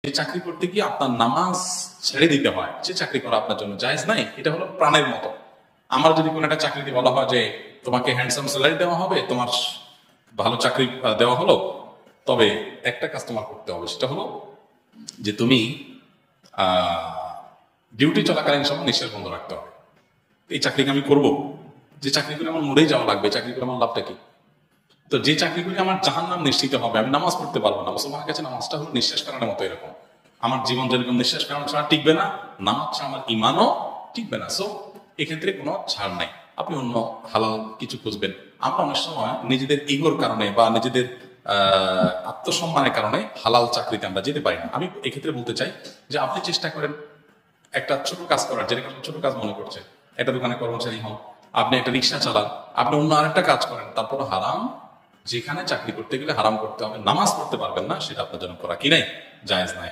যে চাকরি করতে গিয়ে আপনার নামাজ ছেড়ে দিতে হয়, সে চাকরি করা আপনার জন্য জায়েজ নাই। এটা হলো প্রাণের মতো। আমার যদি কোনো একটা চাকরিতে বলা হয় যে তোমাকে হ্যান্ডসাম স্যালারি দেওয়া হবে, তোমার ভালো চাকরি দেওয়া হলো, তবে একটা কাজ তোমার করতে হবে, সেটা হলো যে তুমি ডিউটি চলাকালীন সময় নিঃশ্বাস বন্ধ রাখতে হবে। এই চাকরিকে আমি করব, যে চাকরি করে আমার মরেই যাওয়া লাগবে, চাকরি করে আমার লাভটা কি? তো যে চাকরি করে আমার জাহান্নাম নিশ্চিত হবে, আমি নামাজ পড়তে পারবো না। মুসলমানের কাছে নামাজটা হলো নিঃশ্বাস কারণের মতো। এরকম আমার জীবন যেরকম নিঃশ্বাস কারণ ছাড়া টিকবে না, নামাজ ছাড়া আমার ইমানও টিকবে না। সো এক্ষেত্রে কোনো ছাড় নাই, আপনি অন্য হালাল কিছু খুঁজবেন। আমরা অনেক সময় নিজেদের ইগোর কারণে বা নিজেদের আত্মসম্মানের কারণে হালাল চাকরিতে আমরা যেতে পারি না। আমি এক্ষেত্রে বলতে চাই যে আপনি চেষ্টা করেন একটা ছোট কাজ করার, যেটাকে আপনি ছোট কাজ মনে করছেন। একটা দোকানে কর্মচারী হন, আপনি একটা রিক্সা চালান, আপনি অন্য আরেকটা কাজ করেন, তারপর হারাম, যেখানে চাকরি করতে গেলে হারাম করতে হবে, নামাজ পড়তে পারবেন না, সেটা আপনার জন্য করা কি নাই, জায়েজ নাই।